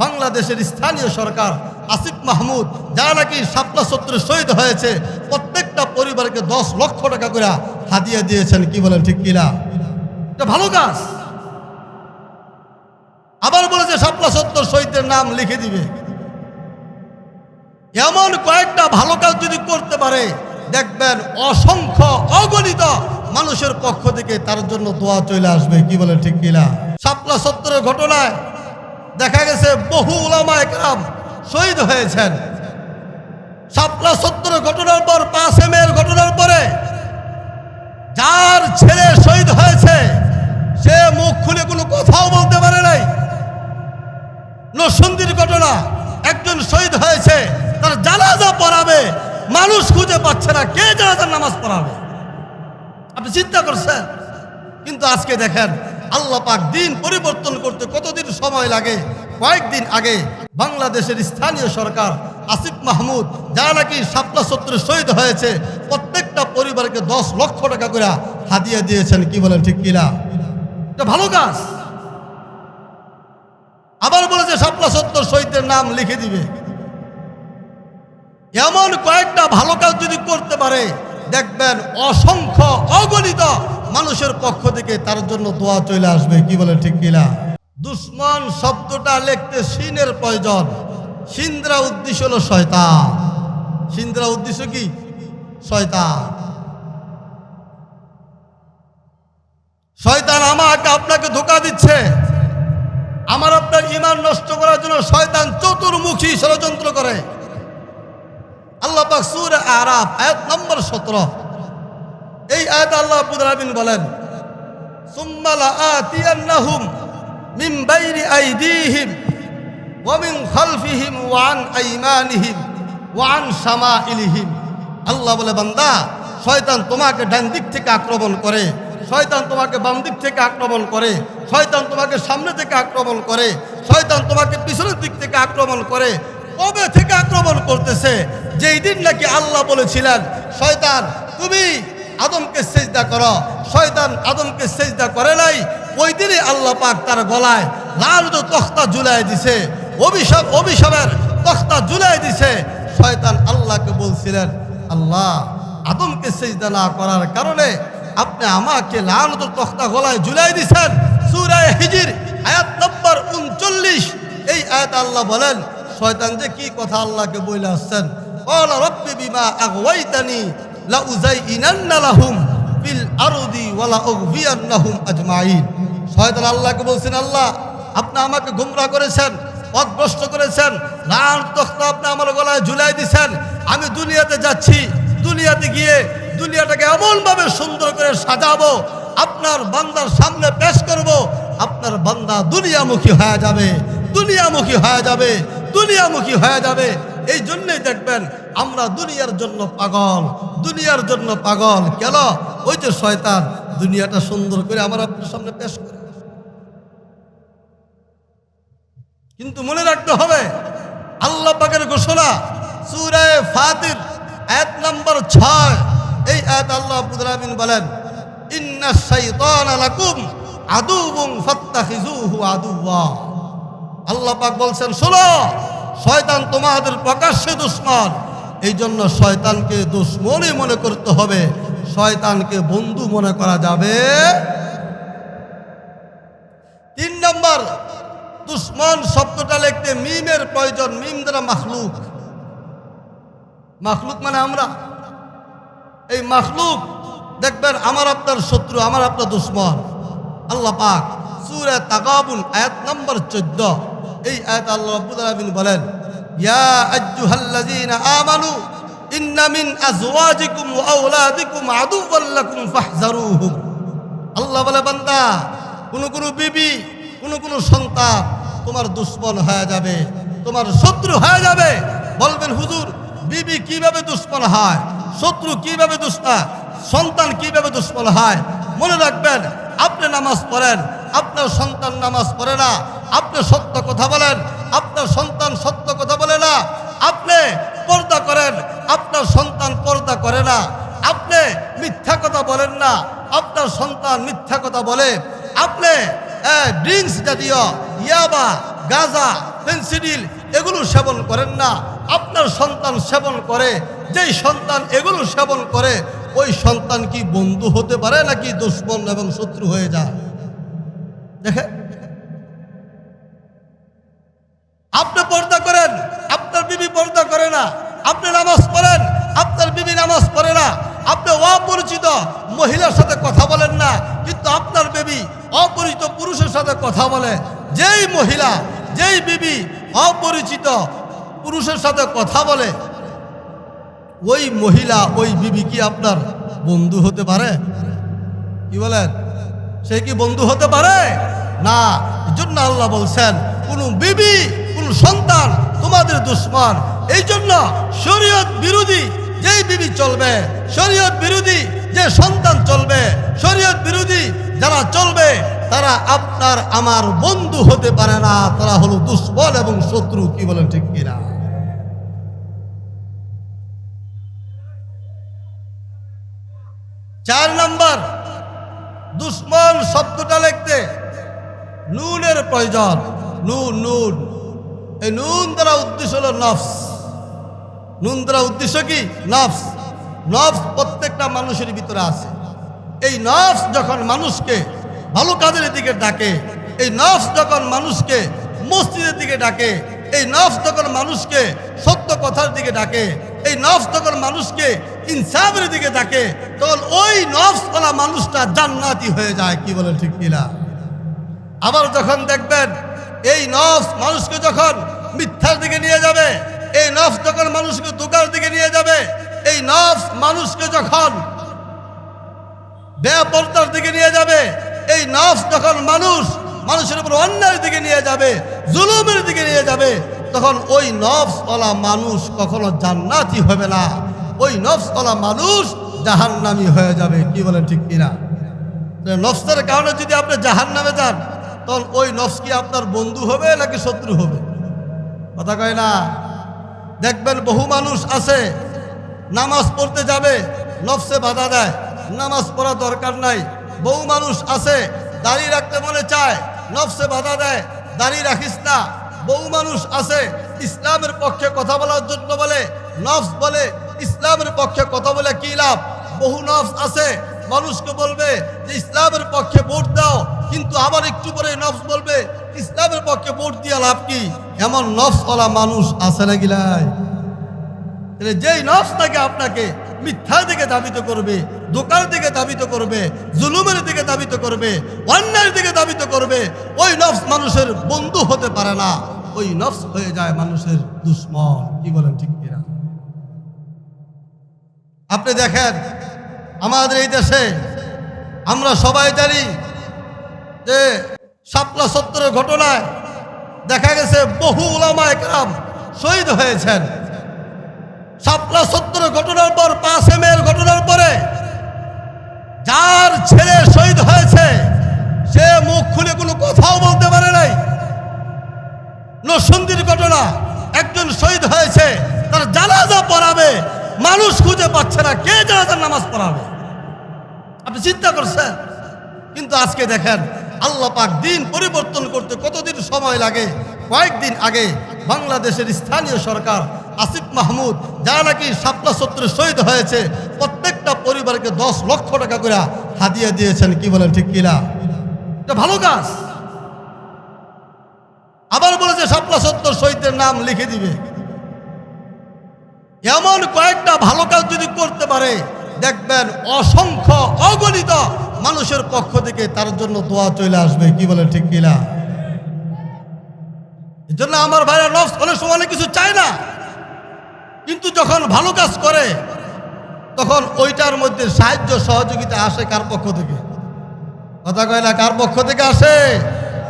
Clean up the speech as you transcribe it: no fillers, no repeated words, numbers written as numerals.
বাংলাদেশের স্থানীয় সরকার আসিফ মাহমুদ যারা নাকি শাপলা চত্বরে শহীদ হয়েছে প্রত্যেকটা পরিবারকে 10 লক্ষ টাকা করে হাদিয়া দিয়েছেন। কি বলেন ঠিক কিনা? এটা ভালো কাজ। আবার বলেছে শাপলা চত্বর শহীদদের নাম লিখে দিবে। এমন কয়েকটা ভালো কাজ যদি করতে পারে দেখবেন অসংখ্য অগণিত মানুষের পক্ষ থেকে তার জন্য দোয়া চলে আসবে। কি বলেন ঠিক কিনা? শাপলা চত্বরের ঘটনায় দেখা গেছে বহু উলামা একরাম শহীদ হয়েছেন। শাপলা চত্বরের ঘটনার পর 5 মের ঘটনার পরে যার ছেলে শহীদ হয়েছে সে মুখ খুলে কোনো কথাও বলতে পারে নাই। নরসিংদীর ঘটনা, একজন শহীদ হয়েছে, তার জানাজা পড়াবে মানুষ খুঁজে পাচ্ছে না, কে জানাজার নামাজ পড়াবে? আপনি চিন্তা করছেন? কিন্তু আজকে দেখেন আল্লাহ পাক দিন পরিবর্তন করতে কতদিন সময় লাগে। কয়েকদিন আগে বাংলাদেশের স্থানীয় সরকার আসিফ মাহমুদ যারা নাকি শাপলা চত্বরে শহীদ হয়েছে প্রত্যেকটা পরিবারকে 10 লক্ষ টাকা করে হাদিয়া দিয়েছেন। কি বলেন ঠিক কিনা? এটা ভালো কাজ। আবার বলেছে শাপলা চত্বর শহীদদের নাম লিখে দিবে। এমন কয়েকটা ভালো কাজ যদি করতে পারে দেখবেন অসংখ্য অগণিত মানুষের পক্ষ থেকে তার জন্য দোয়া চলে আসবে। কি বলেন ঠিক কিনা? দুশ্মন শব্দটা লিখতে সিনের প্রয়োজন। সিনরা উদ্দেশ্য হলো শয়তান। সিনরা উদ্দেশ্য কি? শয়তান। শয়তান আমাকে আপনাকে ধোঁকা দিচ্ছে। আমার আপনার ঈমান নষ্ট করার জন্য শয়তান চতুর্মুখী ষড়যন্ত্র করে। আল্লাহ পাক সূরা আরাফ আয়াত নম্বর 17 এই আয়াত আল্লাহ রাব্বুল আলামিন বলেন, সুম্মা লাআতিয়ান্নাহুম মিন বাইনি আইদিহিম ওয়া মিন খালফিহিম ওয়া আন আইমানিহিম ওয়া আন শামাইলিহিম। আল্লাহ বলে, বান্দা, শয়তান তোমাকে ডান দিক থেকে আক্রমণ করে, শয়তান তোমাকে বাম দিক থেকে আক্রমণ করে, শয়তান তোমাকে সামনে থেকে আক্রমণ করে, শয়তান তোমাকে পিছনের দিক থেকে আক্রমণ করে। কবে থেকে আক্রমণ করতেছে? যেই দিন নাকি আল্লাহ বলেছিলেন শয়তান তুমি আদমকে সিজদা করো, শয়তান আদমকে সিজদা করে নাই, ওই দিনই আল্লাহ পাক তার গলায় লালত তখতা ঝুলাই দিছে, অভিশাপের তখতা ঝুলাই দিছে। শয়তান আল্লাহকে বলছিলেন, আল্লাহ আদমকে সিজদা না করার কারণে আপনি আমাকে লানত তখতা গলায় ঝুলাই দিছেন। সূরা হিজর আয়াত নম্বর 39 এই আয়াত আল্লাহ বলেন শয়তান যে কি কথা আল্লাহকে বলে আসছেন, ক্বালা রাব্বি বিমা আগওয়াইতানি লাউযাইনান্না লাহুম ফিল আরদি ওয়া লাউগফিয়ান্নাহুম আজমাইন। শয়তান আল্লাহকে বলছেন, আল্লাহ আপনি আমাকে গোমরাহ করেছেন, পথভ্রষ্ট করেছেন, লানত তখতা আপনি আমার গলায় ঝুলাই দিয়েছেন। আমি দুনিয়াতে যাচ্ছি, দুনিয়াতে গিয়ে দুনিয়াটাকে এমনভাবে সুন্দর করে সাজাবো, আপনার বান্দার সামনে পেশ করব, আপনার বান্দা দুনিয়ামুখী হয়ে যাবে, দুনিয়ামুখী হয়ে যাবে, দুনিয়ামুখী হয়ে যাবে। এই জন্যই দেখবেন আমরা দুনিয়ার জন্য পাগল, দুনিয়ার জন্য পাগল। কেন? ওই যে শয়তান দুনিয়াটা সুন্দর করে আমার আপনার সামনে পেশ করে। কিন্তু মনে রাখতে হবে আল্লাহ পাকের ঘোষণা সূরা ফাতির আয়াত নম্বর 6 এই আয়াত আল্লাহ রাব্বুল আলামিন বলেন, ইন্নাশ শাইতানা লাকুম আদুউন ফাত্তাখিযুহু আদুওয়া। আল্লাহ পাক বলছেন, শোনো, শয়তান তোমাদের প্রকাশ্যে দুশমন, এই জন্য শয়তানকে দুশমনই মনে করতে হবে, শয়তানকে বন্ধু মনে করা যাবে। 3 নম্বর, দুশমন শব্দটা লিখতে মিমের প্রয়োজন। মিম দ্বারা মাখলুক, মাখলুক মানে আমরা। এই মাখলুক দেখবেন আমার আপনার শত্রু, আমার আপনার দুশমন। আল্লাহ পাক সূরা তাগাবুন আয়াত নম্বর 14 এই আয়াত আল্লাহ রাব্বুল আলামিন বলেন, ইয়া আইয়ুহাল্লাযীনা আমানু ইন্না মিন আজওয়াজিকুম ওয়া আওলাদিকুম আদুওয়াল লাকুম ফাহযারুহুম। আল্লাহ বলে, বান্দা, কোন বিবি, কোন সন্তান তোমার দুশমন হয়ে যাবে, তোমার শত্রু হয়ে যাবে। বলবেন, হুজুর বিবি কিভাবে দুশমন হয়, শত্রু কিভাবে সন্তান কিভাবে দুশমন হয়? মনে রাখবেন, আপনি নামাজ পড়েন, আপনার সন্তান নামাজ পড়ে না। আপনি সত্য কথা বলেন, আপনার সন্তান সত্য কথা বলে না। আপনি পর্দা করেন, আপনার সন্তান পর্দা করে না। আপনি মিথ্যা কথা বলেন না, আপনার সন্তান মিথ্যা কথা বলে। আপনি ড্রিঙ্কস জাতীয় ইয়াবা, গাঁজা, ফেনসিডিল এগুলো সেবন করেন না, আপনার সন্তান সেবন করে, যেই সন্তান এগুলো সেবন করে ওই সন্তান কি বন্ধু হতে পারে নাকি দুশ্মন এবং শত্রু হয়ে যায়? দেখেন, আপনি পর্দা করেন, আপনার বিবি পর্দা করে না, আপনি নামাজ পড়েন, আপনার বিবি নামাজ পড়ে না, আপনি অপরিচিত মহিলার সাথে কথা বলেন না, কিন্তু আপনার বিবি অপরিচিত পুরুষের সাথে কথা বলে। যেই মহিলা, যেই বিবি অপরিচিত পুরুষের সাথে কথা বলে, ওই মহিলা, ওই বিবি কি আপনার বন্ধু হতে পারে? কি বলেন, সে কি বন্ধু হতে পারে? না। এই জন্য আল্লাহ বলছেন, কোন বিবি, কোন সন্তান তোমাদের দুশ্মন। এই জন্য শরীয়ত বিরোধী যেই বিবি চলবে, শরীয়ত বিরোধী যে সন্তান চলবে, শরীয়ত বিরোধী যারা চলবে, তারা আপনার আমার বন্ধু হতে পারে না, তারা হলো দুশ্মন এবং শত্রু। কি বলেন, ঠিক কিনা? চার নাম্বার, দুশ্মন শব্দটা লিখতে নুনের প্রয়োজন। নুন, নুন, এই নুন দ্বারা উদ্দেশ্য হলো নফস। নুন দ্বারা উদ্দেশ্য কি? নফস। নফস প্রত্যেকটা মানুষের ভিতরে আছে। এই নফস যখন মানুষকে ভালো কাজের দিকে ডাকে, এই নফস যখন মানুষকে মসজিদের দিকে ডাকে, এই নফস যখন মানুষকে সত্য কথার দিকে ডাকে, এই নফস যখন মানুষকে ইনসাফের দিকে ডাকে, তখন ওই নফসওয়ালা মানুষটা জান্নাতি হয়ে যায়। কি বলেন, ঠিক কিনা? আবার যখন দেখবেন এই নফস মানুষকে যখন মিথ্যার দিকে নিয়ে যাবে, এই নফস যখন মানুষকে ধোঁকার দিকে নিয়ে যাবে, এই নফস মানুষকে যখন বেপরদার দিকে নিয়ে যাবে, এই নফস যখন মানুষের উপর অন্যায়ের দিকে নিয়ে যাবে, জুলুমের দিকে নিয়ে যাবে, তখন ওই নফসওয়ালা মানুষ কখনো জান্নাতি হবে না, ওই নফসওয়ালা মানুষ জাহান্নামী হয়ে যাবে। কি বলেন, ঠিক কিনা? নফসের কারণে যদি আপনি জাহান্নামে যান, তখন ওই নফস কি আপনার বন্ধু হবে নাকি শত্রু হবে? কথা কয় না। দেখবেন বহু মানুষ আছে নামাজ পড়তে যাবে, নফসে বাধা দেয়, নামাজ পড়া দরকার নাই। বহু মানুষ আছে দাড়ি রাখতে মনে চায়, নফসে বাধা দেয়, দাড়ি রাখিস না। বহু মানুষ আছে ইসলামের পক্ষে কথা বলার জন্য বলে, নফস বলে ইসলামের পক্ষে কথা বলে কি লাভ? বহু নফস আছে মানুষকে বলবে যে ইসলামের পক্ষে ভোট দাও, কিন্তু আবার একটু পরে নফস বলবে ইসলামের পক্ষে ভোট দিয়ে লাভ কি? এমন নফসওয়ালা মানুষ আছে নাকি নাই? যেই নফস তাকে আপনাকে মিথ্যার দিকে ধাবিত করবে, ধোঁকার দিকে ধাবিত করবে, জুলুমের দিকে ধাবিত করবে, অন্যায়ের দিকে ধাবিত করবে, ওই নফস মানুষের বন্ধু হতে পারে না, ওই নফস হয়ে যায় মানুষের দুশ্মন। কি বলেন, ঠিক কিনা? আপনি দেখেন আমাদের এই দেশে আমরা সবাই জানি যে শাপলা চত্বরের ঘটনায় দেখা গেছে বহু উলামায়ে কেরাম শহীদ হয়েছেন। শাপলা চত্বরের ঘটনার পর 5 মের ঘটনার পরে যার ছেলে শহীদ হয়েছে সে মুখ খুলে কোনো কথাও বলতে পারে নাই। নরসিংদীর ঘটনা, একজন শহীদ হয়েছে, তার জানাজা পড়াবে মানুষ খুঁজে পাচ্ছে না, কে জানাজার নামাজ পড়াবে? আপনি চিন্তা করছেন? কিন্তু আজকে দেখেন আল্লাহ পাক দিন পরিবর্তন করতে কতদিন সময় লাগে। কয়েকদিন আগে বাংলাদেশের স্থানীয় সরকার আসিফ মাহমুদ, যারা নাকি শাপলা চত্বরে শহীদ হয়েছে, প্রত্যেকটা পরিবারকে 10 লক্ষ টাকা করে হাদিয়া দিয়েছেন। কি বলেন, ঠিক কিনা? এটা ভালো কাজ। আবার বলেছে শাপলা চত্বর শহীদদের নাম লিখে দিবে। এমন কয়েকটা ভালো কাজ যদি করতে পারে, দেখবেন অসংখ্য অগণিত মানুষের পক্ষ থেকে তার জন্য দোয়া চলে আসবে। কি বলেন, ঠিক কিনা? এই জন্য আমার ভাইরা নফস অনেক সময় অনেক কিছু চায় না, কিন্তু যখন ভালো কাজ করে তখন ওইটার মধ্যে সাহায্য সহযোগিতা আসে কার পক্ষ থেকে? কথা কয় না, কার পক্ষ থেকে আসে?